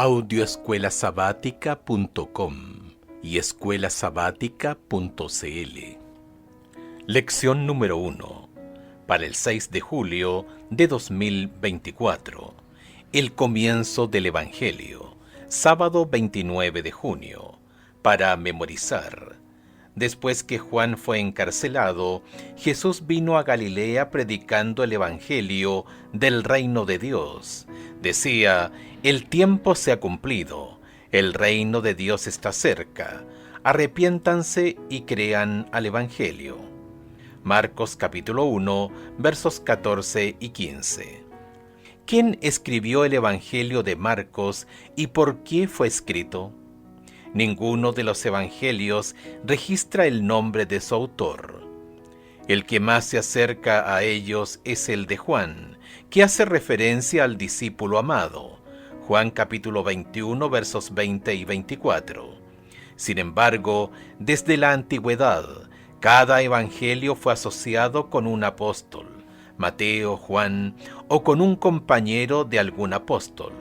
Audioescuelasabática.com y escuelasabática.cl. Lección número 1, para el 6 de julio de 2024. El comienzo del Evangelio, sábado 29 de junio, para memorizar. Después que Juan fue encarcelado, Jesús vino a Galilea predicando el Evangelio del reino de Dios. Decía: el tiempo se ha cumplido, el reino de Dios está cerca, arrepiéntanse y crean al Evangelio. Marcos capítulo 1, versos 14 y 15. ¿Quién escribió el Evangelio de Marcos y por qué fue escrito? Ninguno de los evangelios registra el nombre de su autor. El que más se acerca a ellos es el de Juan, que hace referencia al discípulo amado. Juan capítulo 21, versos 20 y 24. Sin embargo, desde la antigüedad, cada evangelio fue asociado con un apóstol, Mateo, Juan, o con un compañero de algún apóstol.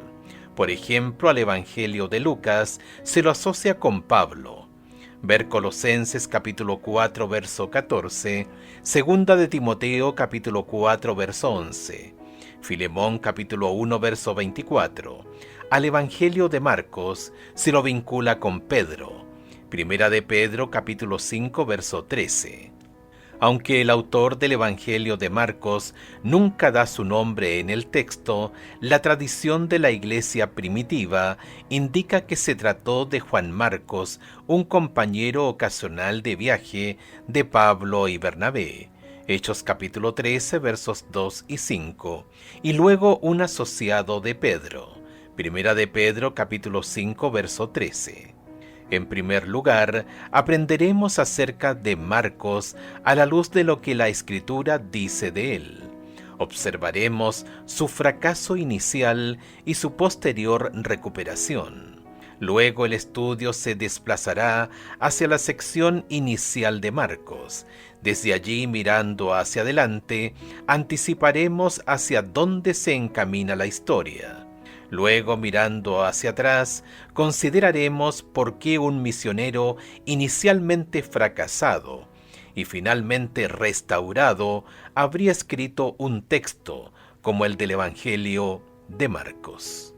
Por ejemplo, al Evangelio de Lucas se lo asocia con Pablo. Ver Colosenses capítulo 4, verso 14, Segunda de Timoteo capítulo 4, verso 11, Filemón capítulo 1, verso 24. Al Evangelio de Marcos se lo vincula con Pedro. Primera de Pedro capítulo 5, verso 13. Aunque el autor del Evangelio de Marcos nunca da su nombre en el texto, la tradición de la iglesia primitiva indica que se trató de Juan Marcos, un compañero ocasional de viaje de Pablo y Bernabé, Hechos capítulo 13, versos 2 y 5, y luego un asociado de Pedro, Primera de Pedro capítulo 5, verso 13. En primer lugar, aprenderemos acerca de Marcos a la luz de lo que la Escritura dice de él. Observaremos su fracaso inicial y su posterior recuperación. Luego el estudio se desplazará hacia la sección inicial de Marcos. Desde allí, mirando hacia adelante, anticiparemos hacia dónde se encamina la historia. Luego, mirando hacia atrás, consideraremos por qué un misionero inicialmente fracasado y finalmente restaurado habría escrito un texto como el del Evangelio de Marcos.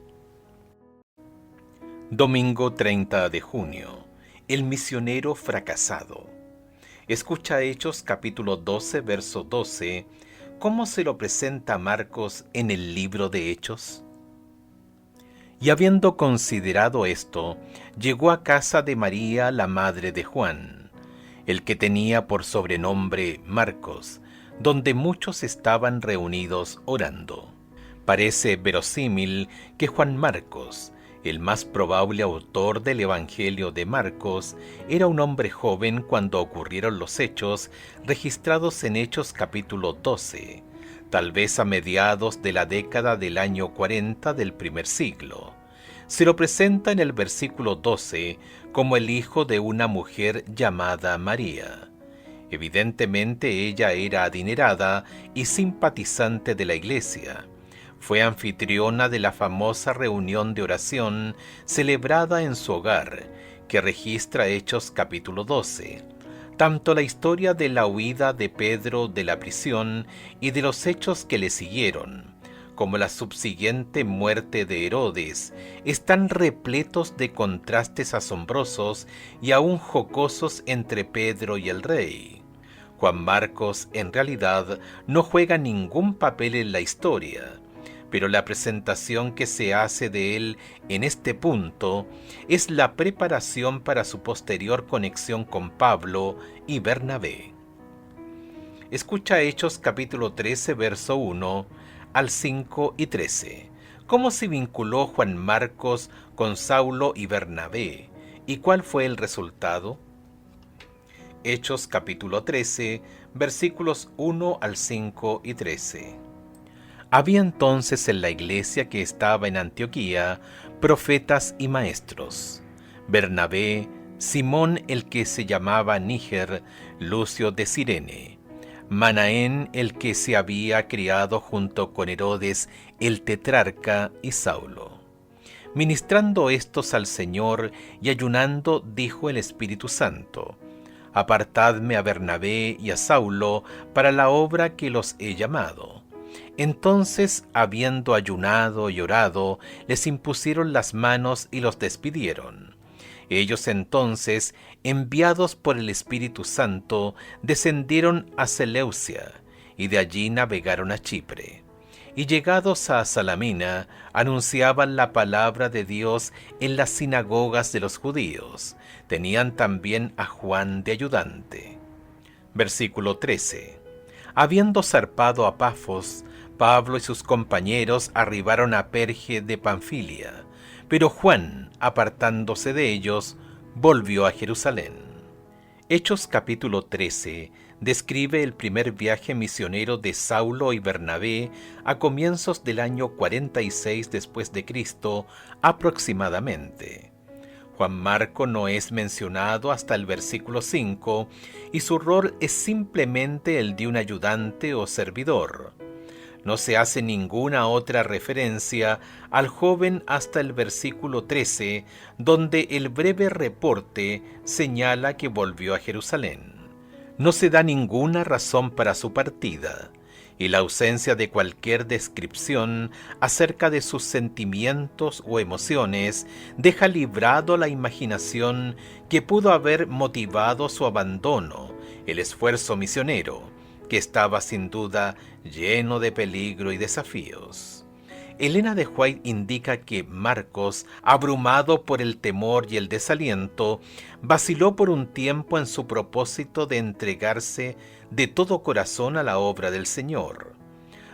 Domingo 30 de junio. El misionero fracasado. Escucha Hechos capítulo 12, verso 12. ¿Cómo se lo presenta Marcos en el libro de Hechos? Y habiendo considerado esto, llegó a casa de María, la madre de Juan, el que tenía por sobrenombre Marcos, donde muchos estaban reunidos orando. Parece verosímil que Juan Marcos, el más probable autor del Evangelio de Marcos, era un hombre joven cuando ocurrieron los hechos registrados en Hechos capítulo 12, tal vez a mediados de la década del año 40 del primer siglo. Se lo presenta en el versículo 12 como el hijo de una mujer llamada María. Evidentemente ella era adinerada y simpatizante de la iglesia. Fue anfitriona de la famosa reunión de oración celebrada en su hogar, que registra Hechos capítulo 12. Tanto la historia de la huida de Pedro de la prisión y de los hechos que le siguieron, como la subsiguiente muerte de Herodes, están repletos de contrastes asombrosos y aún jocosos entre Pedro y el rey. Juan Marcos en realidad no juega ningún papel en la historia, pero la presentación que se hace de él en este punto es la preparación para su posterior conexión con Pablo y Bernabé. Escucha Hechos capítulo 13, verso 1 al 5 y 13. ¿Cómo se vinculó Juan Marcos con Saulo y Bernabé? ¿Y cuál fue el resultado? Hechos capítulo 13, versículos 1 al 5 y 13. Había entonces en la iglesia que estaba en Antioquía profetas y maestros: Bernabé, Simón el que se llamaba Níger, Lucio de Cirene, Manaén el que se había criado junto con Herodes el tetrarca y Saulo, Ministrando estos al Señor y ayunando, dijo el Espíritu Santo: Apartadme a Bernabé y a Saulo para la obra que los he llamado. Entonces, habiendo ayunado y orado, les impusieron las manos y los despidieron. Ellos entonces, enviados por el Espíritu Santo, descendieron a Seleucia, y de allí navegaron a Chipre. Y llegados a Salamina, anunciaban la palabra de Dios en las sinagogas de los judíos. Tenían también a Juan de ayudante. Versículo 13. Habiendo zarpado a Pafos, Pablo y sus compañeros arribaron a Perge de Panfilia, pero Juan, apartándose de ellos, volvió a Jerusalén. Hechos capítulo 13 describe el primer viaje misionero de Saulo y Bernabé a comienzos del año 46 después de Cristo aproximadamente. Juan Marco no es mencionado hasta el versículo 5 y su rol es simplemente el de un ayudante o servidor. No se hace ninguna otra referencia al joven hasta el versículo 13, donde el breve reporte señala que volvió a Jerusalén. No se da ninguna razón para su partida, y la ausencia de cualquier descripción acerca de sus sentimientos o emociones deja librado a la imaginación que pudo haber motivado su abandono, el esfuerzo misionero, que estaba sin duda lleno de peligro y desafíos. Elena de White indica que Marcos, abrumado por el temor y el desaliento, vaciló por un tiempo en su propósito de entregarse de todo corazón a la obra del Señor.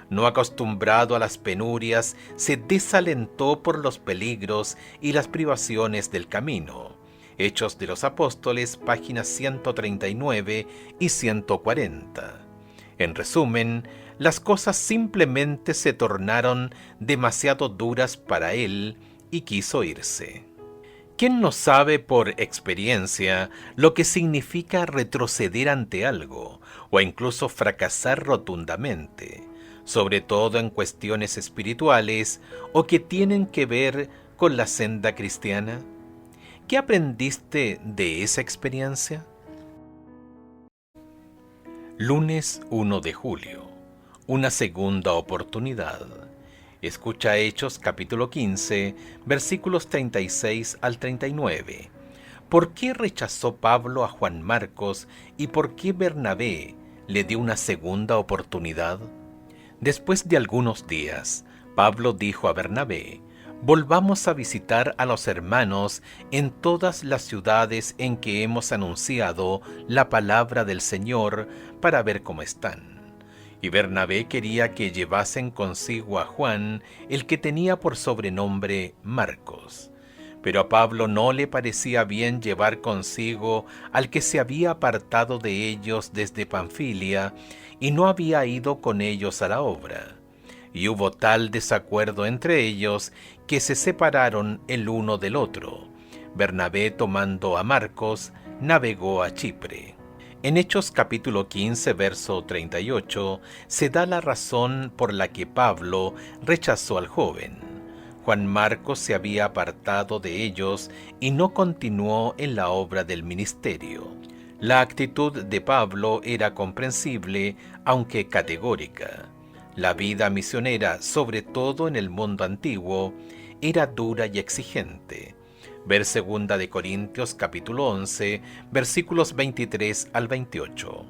No acostumbrado a las penurias, se desalentó por los peligros y las privaciones del camino. Hechos de los Apóstoles, páginas 139 y 140. En resumen, las cosas simplemente se tornaron demasiado duras para él y quiso irse. ¿Quién no sabe por experiencia lo que significa retroceder ante algo o incluso fracasar rotundamente, sobre todo en cuestiones espirituales o que tienen que ver con la senda cristiana? ¿Qué aprendiste de esa experiencia? Lunes 1 de julio. Una segunda oportunidad. Escucha Hechos capítulo 15, versículos 36 al 39. ¿Por qué rechazó Pablo a Juan Marcos y por qué Bernabé le dio una segunda oportunidad? Después de algunos días, Pablo dijo a Bernabé: volvamos a visitar a los hermanos en todas las ciudades en que hemos anunciado la palabra del Señor para ver cómo están. Y Bernabé quería que llevasen consigo a Juan, el que tenía por sobrenombre Marcos. Pero a Pablo no le parecía bien llevar consigo al que se había apartado de ellos desde Panfilia y no había ido con ellos a la obra. Y hubo tal desacuerdo entre ellos que se separaron el uno del otro. Bernabé, tomando a Marcos, navegó a Chipre. En Hechos capítulo 15, verso 38, se da la razón por la que Pablo rechazó al joven. Juan Marcos se había apartado de ellos y no continuó en la obra del ministerio. La actitud de Pablo era comprensible, aunque categórica. La vida misionera, sobre todo en el mundo antiguo, era dura y exigente. Ver 2 de Corintios capítulo 11, versículos 23 al 28.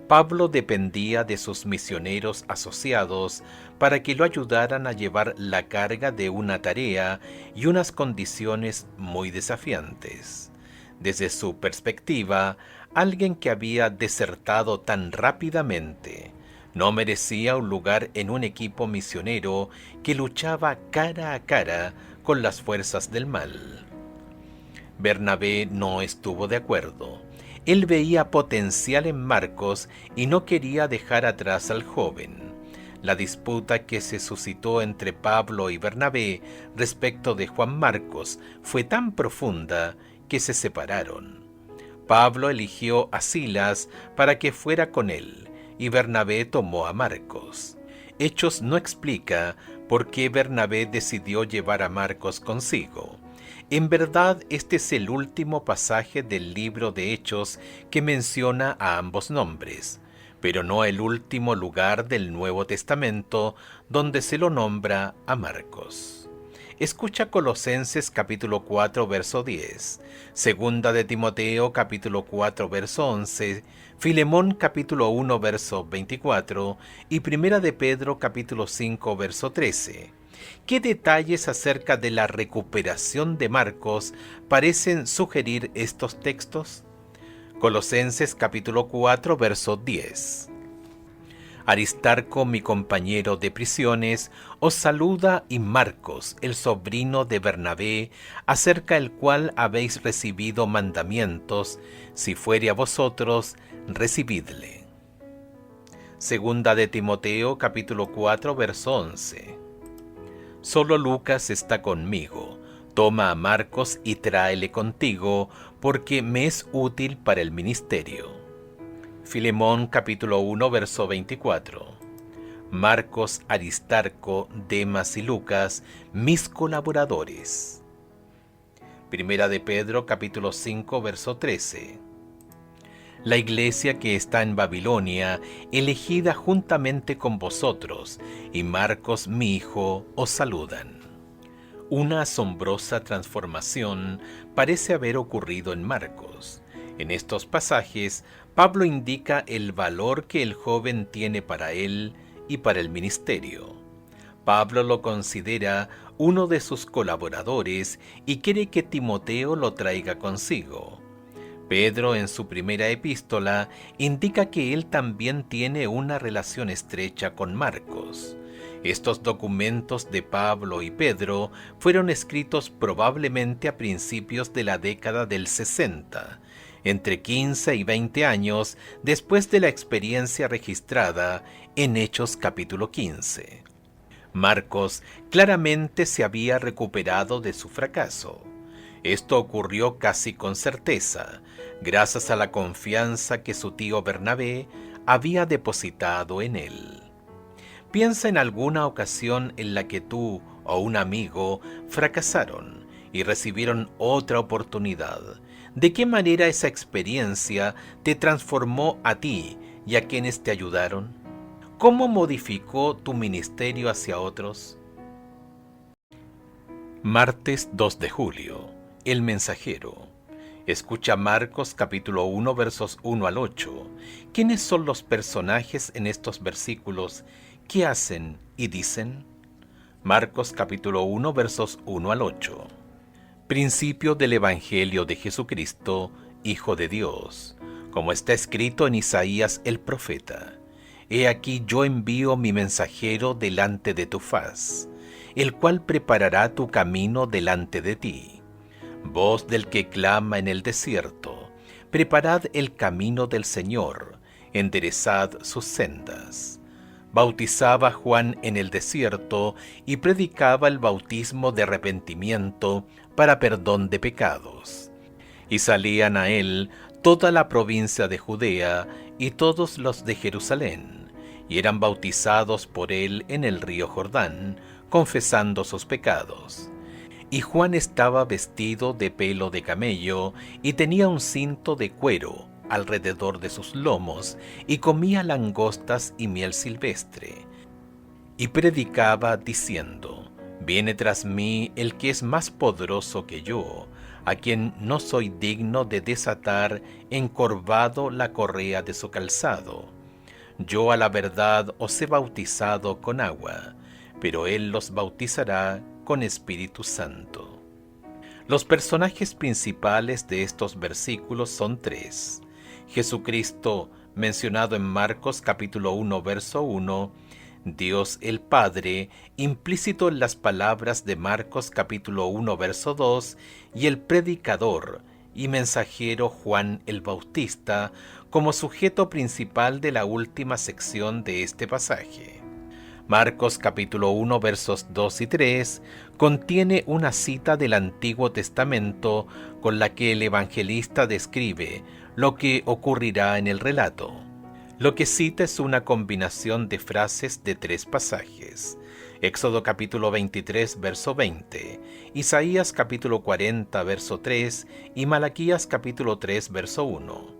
Pablo dependía de sus misioneros asociados para que lo ayudaran a llevar la carga de una tarea y unas condiciones muy desafiantes. Desde su perspectiva, alguien que había desertado tan rápidamente no merecía un lugar en un equipo misionero que luchaba cara a cara con las fuerzas del mal. Bernabé no estuvo de acuerdo. Él veía potencial en Marcos y no quería dejar atrás al joven. La disputa que se suscitó entre Pablo y Bernabé respecto de Juan Marcos fue tan profunda que se separaron. Pablo eligió a Silas para que fuera con él, y Bernabé tomó a Marcos. Hechos no explica ¿Por qué Bernabé decidió llevar a Marcos consigo? En verdad, este es el último pasaje del libro de Hechos que menciona a ambos nombres, pero no el último lugar del Nuevo Testamento donde se lo nombra a Marcos. Escucha Colosenses capítulo 4 verso 10, Segunda de Timoteo capítulo 4 verso 11, Filemón capítulo 1 verso 24 y Primera de Pedro capítulo 5 verso 13. ¿Qué detalles acerca de la recuperación de Marcos parecen sugerir estos textos? Colosenses capítulo 4 verso 10. Aristarco, mi compañero de prisiones, os saluda, y Marcos, el sobrino de Bernabé, acerca el cual habéis recibido mandamientos, si fuere a vosotros, recibidle. Segunda de Timoteo, capítulo 4, verso 11. Solo Lucas está conmigo. Toma a Marcos y tráele contigo, porque me es útil para el ministerio. Filemón capítulo 1 verso 24. Marcos, Aristarco, Demas y Lucas, mis colaboradores. Primera de Pedro capítulo 5 verso 13. La iglesia que está en Babilonia, elegida juntamente con vosotros, y Marcos mi hijo, os saludan. Una asombrosa transformación parece haber ocurrido en Marcos. En estos pasajes, Pablo indica el valor que el joven tiene para él y para el ministerio. Pablo lo considera uno de sus colaboradores y quiere que Timoteo lo traiga consigo. Pedro, en su primera epístola, indica que él también tiene una relación estrecha con Marcos. Estos documentos de Pablo y Pedro fueron escritos probablemente a principios de la década del 60, entre 15 y 20 años después de la experiencia registrada en Hechos capítulo 15. Marcos claramente se había recuperado de su fracaso. Esto ocurrió casi con certeza, gracias a la confianza que su tío Bernabé había depositado en él. Piensa en alguna ocasión en la que tú o un amigo fracasaron y recibieron otra oportunidad. ¿De qué manera esa experiencia te transformó a ti y a quienes te ayudaron? ¿Cómo modificó tu ministerio hacia otros? Martes 2 de julio. El mensajero. Escucha Marcos capítulo 1 versos 1 al 8. ¿Quiénes son los personajes en estos versículos? ¿Qué hacen y dicen? Marcos capítulo 1 versos 1 al 8. Principio del Evangelio de Jesucristo, Hijo de Dios, como está escrito en Isaías el profeta. He aquí yo envío mi mensajero delante de tu faz, el cual preparará tu camino delante de ti. Voz del que clama en el desierto, preparad el camino del Señor, enderezad sus sendas. Bautizaba Juan en el desierto y predicaba el bautismo de arrepentimiento para perdón de pecados. Y salían a él toda la provincia de Judea y todos los de Jerusalén, y eran bautizados por él en el río Jordán, confesando sus pecados. Y Juan estaba vestido de pelo de camello y tenía un cinto de cuero alrededor de sus lomos, y comía langostas y miel silvestre. Y predicaba diciendo: Viene tras mí el que es más poderoso que yo, a quien no soy digno de desatar encorvado la correa de su calzado. Yo a la verdad os he bautizado con agua, pero él los bautizará con Espíritu Santo. Los personajes principales de estos versículos son tres. Jesucristo, mencionado en Marcos capítulo 1 verso 1, Dios el Padre, implícito en las palabras de Marcos capítulo 1 verso 2, y el predicador y mensajero Juan el Bautista como sujeto principal de la última sección de este pasaje. Marcos capítulo 1 versos 2 y 3 contiene una cita del Antiguo Testamento con la que el evangelista describe lo que ocurrirá en el relato. Lo que cita es una combinación de frases de tres pasajes. Éxodo capítulo 23, verso 20, Isaías capítulo 40, verso 3 y Malaquías capítulo 3, verso 1.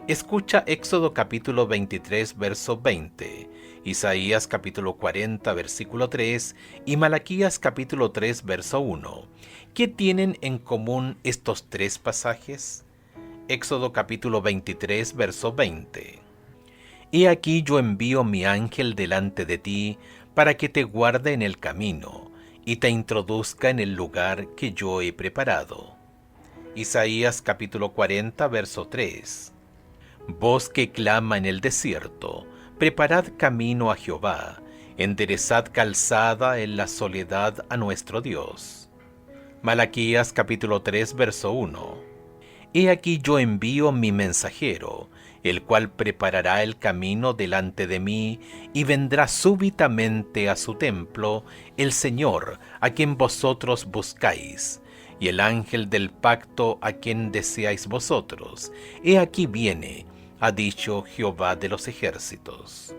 Escucha Éxodo capítulo 23, verso 20, Isaías capítulo 40, versículo 3 y Malaquías capítulo 3, verso 1. ¿Qué tienen en común estos tres pasajes? Éxodo capítulo 23, verso 20. He aquí yo envío mi ángel delante de ti, para que te guarde en el camino, y te introduzca en el lugar que yo he preparado. Isaías capítulo 40, verso 3. Voz que clama en el desierto, preparad camino a Jehová, enderezad calzada en la soledad a nuestro Dios. Malaquías capítulo 3, verso 1. He aquí yo envío mi mensajero, el cual preparará el camino delante de mí, y vendrá súbitamente a su templo el Señor, a quien vosotros buscáis, y el ángel del pacto a quien deseáis vosotros. He aquí viene, ha dicho Jehová de los ejércitos.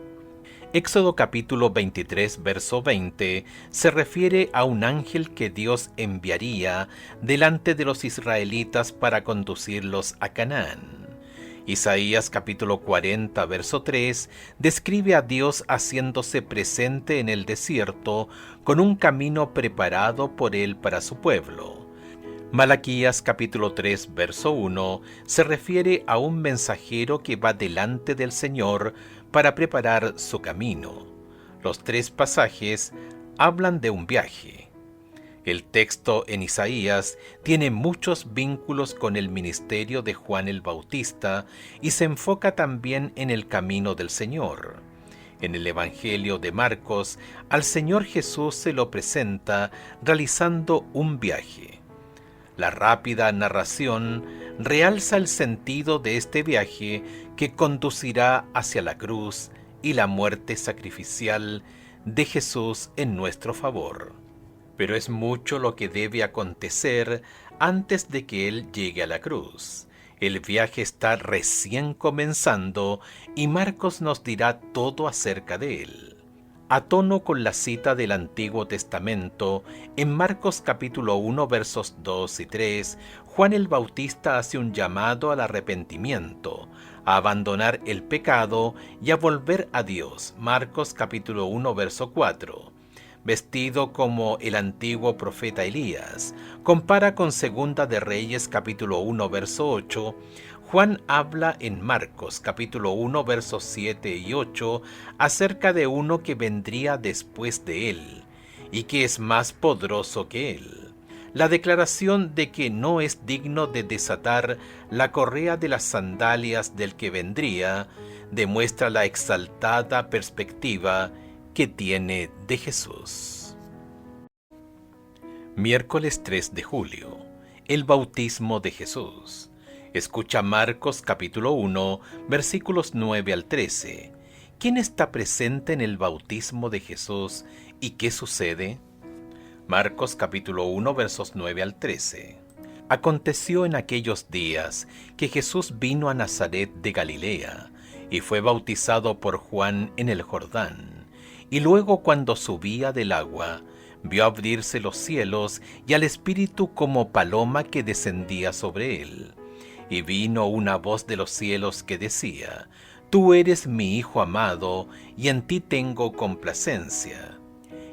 Éxodo capítulo 23, verso 20, se refiere a un ángel que Dios enviaría delante de los israelitas para conducirlos a Canaán. Isaías capítulo 40, verso 3, describe a Dios haciéndose presente en el desierto con un camino preparado por él para su pueblo. Malaquías capítulo 3, verso 1, se refiere a un mensajero que va delante del Señor para preparar su camino. Los tres pasajes hablan de un viaje. El texto en Isaías tiene muchos vínculos con el ministerio de Juan el Bautista y se enfoca también en el camino del Señor. En el Evangelio de Marcos, al Señor Jesús se lo presenta realizando un viaje. La rápida narración realza el sentido de este viaje que conducirá hacia la cruz y la muerte sacrificial de Jesús en nuestro favor. Pero es mucho lo que debe acontecer antes de que Él llegue a la cruz. El viaje está recién comenzando y Marcos nos dirá todo acerca de él. A tono con la cita del Antiguo Testamento, en Marcos capítulo 1 versos 2 y 3, Juan el Bautista hace un llamado al arrepentimiento, a abandonar el pecado y a volver a Dios. Marcos capítulo 1 verso 4. Vestido como el antiguo profeta Elías, compara con Segunda de Reyes capítulo 1 verso 8, Juan habla en Marcos capítulo 1 versos 7 y 8 acerca de uno que vendría después de él y que es más poderoso que él. La declaración de que no es digno de desatar la correa de las sandalias del que vendría demuestra la exaltada perspectiva que tiene de Jesús. Miércoles 3 de julio. El bautismo de Jesús. Escucha Marcos capítulo 1, versículos 9 al 13. ¿Quién está presente en el bautismo de Jesús y qué sucede? Marcos capítulo 1, versos 9 al 13. Aconteció en aquellos días que Jesús vino a Nazaret de Galilea y fue bautizado por Juan en el Jordán. Y luego cuando subía del agua, vio abrirse los cielos y al Espíritu como paloma que descendía sobre él. Y vino una voz de los cielos que decía: Tú eres mi Hijo amado, y en ti tengo complacencia.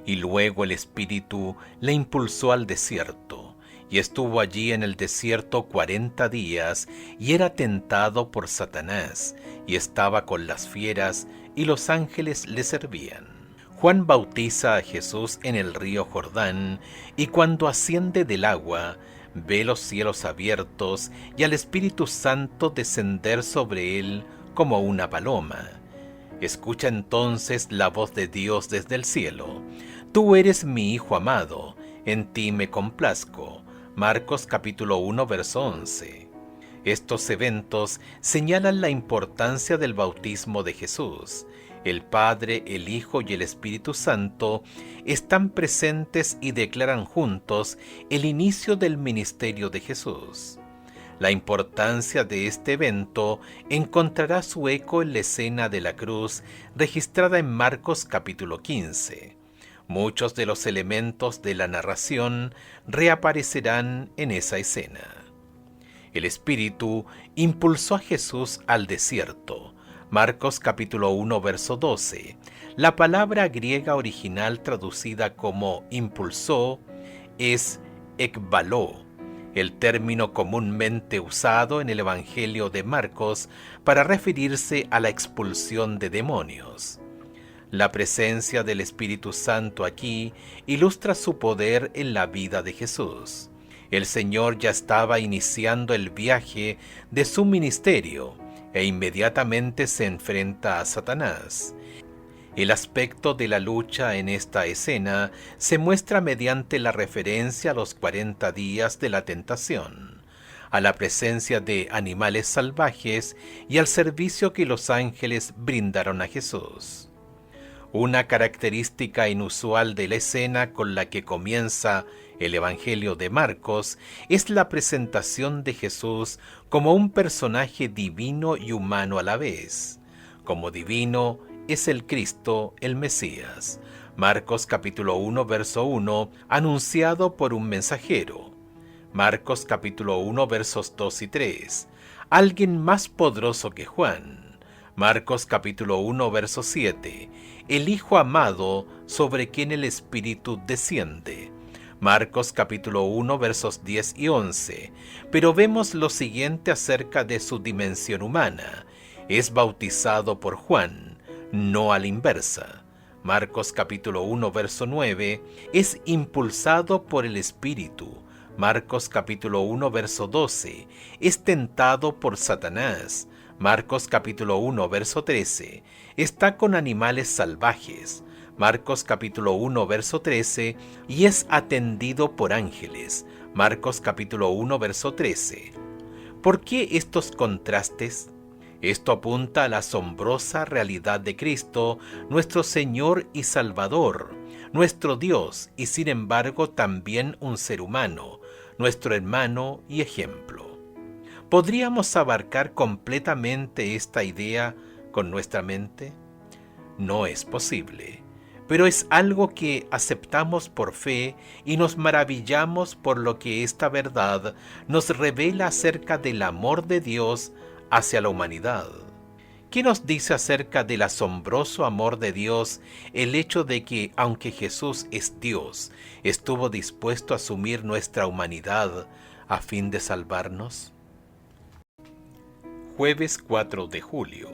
Y luego el Espíritu le impulsó al desierto, y estuvo allí en el desierto 40 días, y era tentado por Satanás, y estaba con las fieras, y los ángeles le servían. Juan bautiza a Jesús en el río Jordán, y cuando asciende del agua, ve los cielos abiertos y al Espíritu Santo descender sobre él como una paloma. Escucha entonces la voz de Dios desde el cielo: Tú eres mi Hijo amado, en ti me complazco. Marcos capítulo 1, verso 11. Estos eventos señalan la importancia del bautismo de Jesús. El Padre, el Hijo y el Espíritu Santo están presentes y declaran juntos el inicio del ministerio de Jesús. La importancia de este evento encontrará su eco en la escena de la cruz registrada en Marcos capítulo 15. Muchos de los elementos de la narración reaparecerán en esa escena. El Espíritu impulsó a Jesús al desierto. Marcos capítulo 1, verso 12. La palabra griega original traducida como impulsó es ekbaló, el término comúnmente usado en el Evangelio de Marcos para referirse a la expulsión de demonios. La presencia del Espíritu Santo aquí ilustra su poder en la vida de Jesús. El Señor ya estaba iniciando el viaje de su ministerio e inmediatamente se enfrenta a Satanás. El aspecto de la lucha en esta escena se muestra mediante la referencia a los 40 días de la tentación, a la presencia de animales salvajes y al servicio que los ángeles brindaron a Jesús. Una característica inusual de la escena con la que comienza el Evangelio de Marcos es la presentación de Jesús como un personaje divino y humano a la vez. Como divino es el Cristo, el Mesías. Marcos capítulo 1, verso 1, anunciado por un mensajero. Marcos capítulo 1, versos 2 y 3. Alguien más poderoso que Juan. Marcos capítulo 1, verso 7. El Hijo amado sobre quien el Espíritu desciende. Marcos capítulo 1, versos 10 y 11. Pero vemos lo siguiente acerca de su dimensión humana. Es bautizado por Juan, no a la inversa. Marcos capítulo 1, verso 9. Es impulsado por el Espíritu. Marcos capítulo 1, verso 12. Es tentado por Satanás. Marcos capítulo 1, verso 13. Está con animales salvajes. Marcos capítulo 1, verso 13. Y es atendido por ángeles. Marcos capítulo 1, verso 13. ¿Por qué estos contrastes? Esto apunta a la asombrosa realidad de Cristo, nuestro Señor y Salvador, nuestro Dios y sin embargo también un ser humano, nuestro hermano y ejemplo. ¿Podríamos abarcar completamente esta idea con nuestra mente? No es posible, pero es algo que aceptamos por fe y nos maravillamos por lo que esta verdad nos revela acerca del amor de Dios hacia la humanidad. ¿Qué nos dice acerca del asombroso amor de Dios el hecho de que, aunque Jesús es Dios, estuvo dispuesto a asumir nuestra humanidad a fin de salvarnos? Jueves 4 de julio.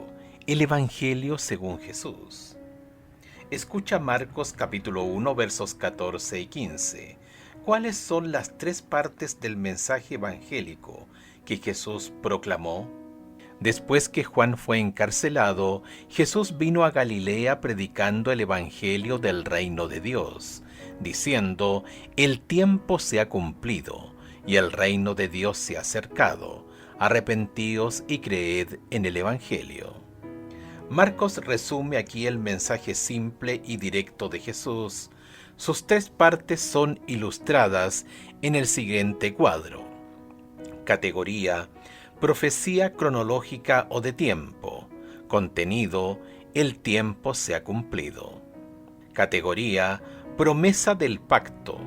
El Evangelio según Jesús. Escucha Marcos capítulo 1 versos 14 y 15. ¿Cuáles son las tres partes del mensaje evangélico que Jesús proclamó? Después que Juan fue encarcelado, Jesús vino a Galilea predicando el Evangelio del reino de Dios, diciendo: el tiempo se ha cumplido y el reino de Dios se ha acercado. Arrepentíos y creed en el Evangelio. Marcos resume aquí el mensaje simple y directo de Jesús. Sus tres partes son ilustradas en el siguiente cuadro. Categoría: profecía cronológica o de tiempo. Contenido: el tiempo se ha cumplido. Categoría: promesa del pacto.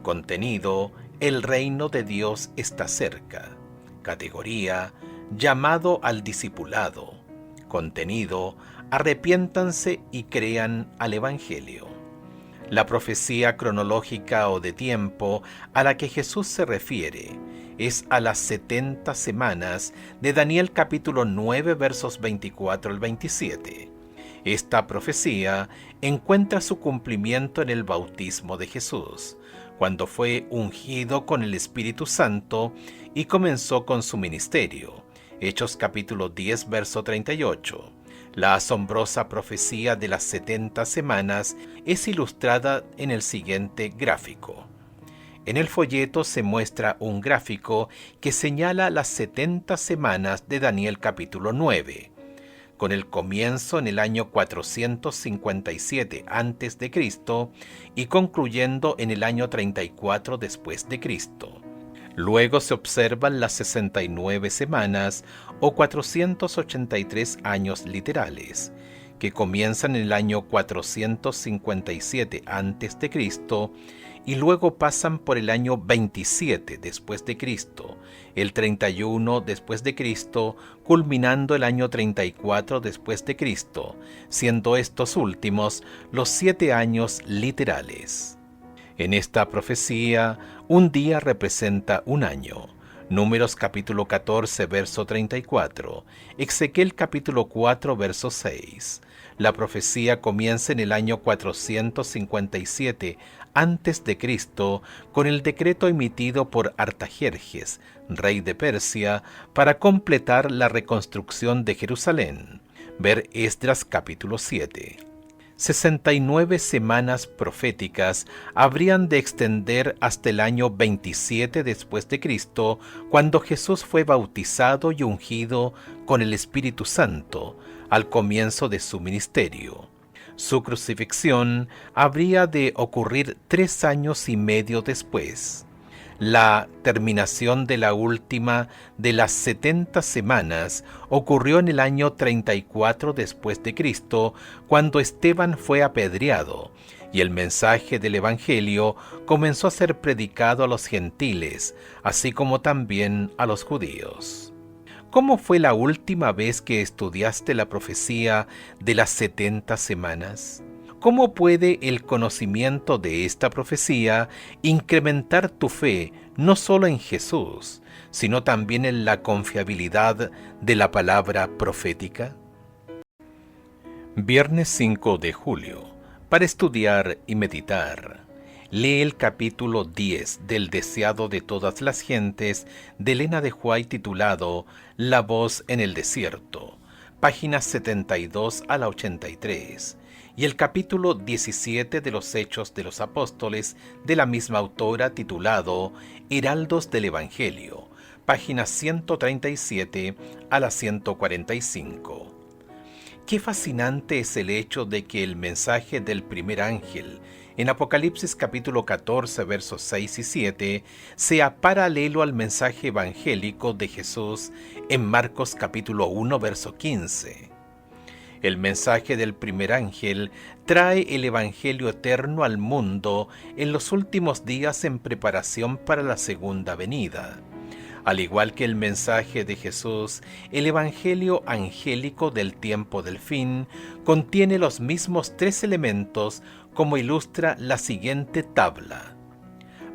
Contenido: el reino de Dios está cerca. Categoría: llamado al discipulado. Contenido: arrepiéntanse y crean al Evangelio. La profecía cronológica o de tiempo a la que Jesús se refiere es a las 70 semanas de Daniel capítulo 9 versos 24 al 27. Esta profecía encuentra su cumplimiento en el bautismo de Jesús, cuando fue ungido con el Espíritu Santo y comenzó con su ministerio. Hechos capítulo 10 verso 38. La asombrosa profecía de las 70 semanas es ilustrada en el siguiente gráfico. En el folleto se muestra un gráfico que señala las 70 semanas de Daniel capítulo 9, con el comienzo en el año 457 a.C. y concluyendo en el año 34 después de Cristo. Luego se observan las 69 semanas o 483 años literales, que comienzan en el año 457 a.C. y luego pasan por el año 27 después de Cristo, el 31 después de Cristo, culminando el año 34 después de Cristo, siendo estos últimos los 7 años literales. En esta profecía, un día representa un año. Números capítulo 14, verso 34, Ezequiel capítulo 4, verso 6. La profecía comienza en el año 457 antes de Cristo con el decreto emitido por Artajerjes, rey de Persia, para completar la reconstrucción de Jerusalén. Ver Esdras capítulo 7. 69 semanas proféticas habrían de extender hasta el año 27 después de Cristo, cuando Jesús fue bautizado y ungido con el Espíritu Santo al comienzo de su ministerio. Su crucifixión habría de ocurrir 3 años y medio después. La terminación de la última de las 70 semanas ocurrió en el año 34 después de Cristo, cuando Esteban fue apedreado, y el mensaje del Evangelio comenzó a ser predicado a los gentiles, así como también a los judíos. ¿Cómo fue la última vez que estudiaste la profecía de las 70 semanas? ¿Cómo puede el conocimiento de esta profecía incrementar tu fe no solo en Jesús, sino también en la confiabilidad de la palabra profética? Viernes 5 de julio. Para estudiar y meditar, lee el capítulo 10 del Deseado de todas las gentes de Elena de White titulado La voz en el desierto, páginas 72 a la 83. Y el capítulo 17 de los Hechos de los Apóstoles de la misma autora titulado Heraldos del Evangelio, páginas 137 a la 145. Qué fascinante es el hecho de que el mensaje del primer ángel en Apocalipsis capítulo 14 versos 6 y 7 sea paralelo al mensaje evangélico de Jesús en Marcos capítulo 1 verso 15. El mensaje del primer ángel trae el Evangelio eterno al mundo en los últimos días en preparación para la segunda venida. Al igual que el mensaje de Jesús, el Evangelio angélico del tiempo del fin contiene los mismos 3 elementos, como ilustra la siguiente tabla.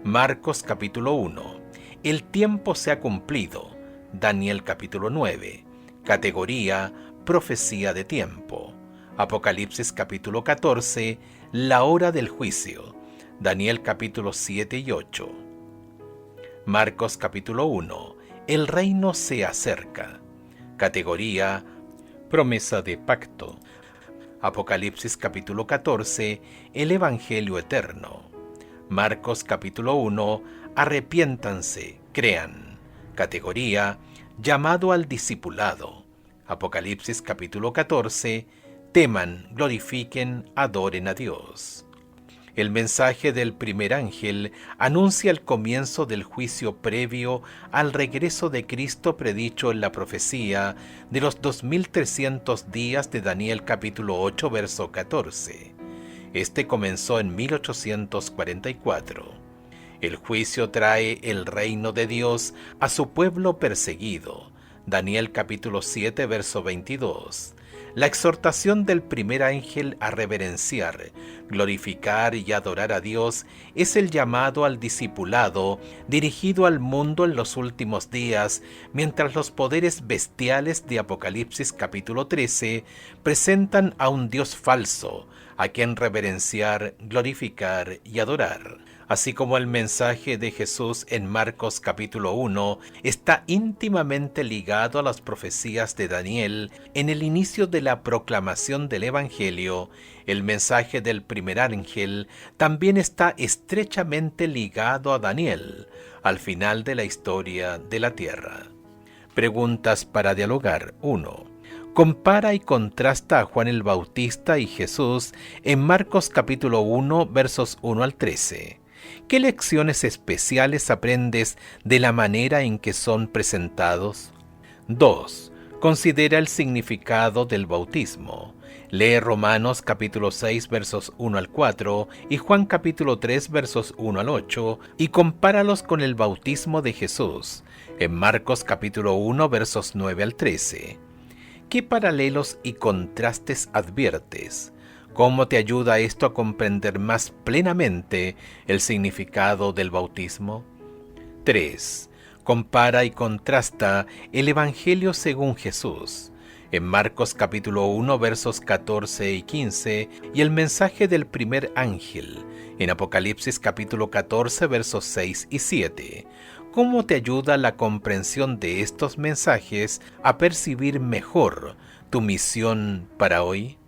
Marcos capítulo 1. El tiempo se ha cumplido. Daniel capítulo 9. Categoría: profecía de tiempo. Apocalipsis capítulo 14, la hora del juicio. Daniel capítulos 7 y 8. Marcos capítulo 1, el reino se acerca. Categoría: promesa de pacto. Apocalipsis capítulo 14, el evangelio eterno. Marcos capítulo 1, arrepiéntanse, crean. Categoría: llamado al discipulado. Apocalipsis capítulo 14, teman, glorifiquen, adoren a Dios. El mensaje del primer ángel anuncia el comienzo del juicio previo al regreso de Cristo predicho en la profecía de los 2300 días de Daniel capítulo 8 verso 14. Este comenzó en 1844. El juicio trae el reino de Dios a su pueblo perseguido. Daniel capítulo 7 verso 22. La exhortación del primer ángel a reverenciar, glorificar y adorar a Dios es el llamado al discipulado dirigido al mundo en los últimos días, mientras los poderes bestiales de Apocalipsis capítulo 13 presentan a un Dios falso, a quien reverenciar, glorificar y adorar. Así como el mensaje de Jesús en Marcos capítulo 1 está íntimamente ligado a las profecías de Daniel en el inicio de la proclamación del Evangelio, el mensaje del primer ángel también está estrechamente ligado a Daniel, al final de la historia de la tierra. Preguntas para dialogar. 1. Compara y contrasta a Juan el Bautista y Jesús en Marcos capítulo 1 versos 1 al 13. ¿Qué lecciones especiales aprendes de la manera en que son presentados? 2. Considera el significado del bautismo. Lee Romanos capítulo 6 versos 1 al 4 y Juan capítulo 3 versos 1 al 8 y compáralos con el bautismo de Jesús en Marcos capítulo 1 versos 9 al 13. ¿Qué paralelos y contrastes adviertes? ¿Cómo te ayuda esto a comprender más plenamente el significado del bautismo? 3. Compara y contrasta el Evangelio según Jesús en Marcos capítulo 1 versos 14 y 15 y el mensaje del primer ángel en Apocalipsis capítulo 14 versos 6 y 7. ¿Cómo te ayuda la comprensión de estos mensajes a percibir mejor tu misión para hoy?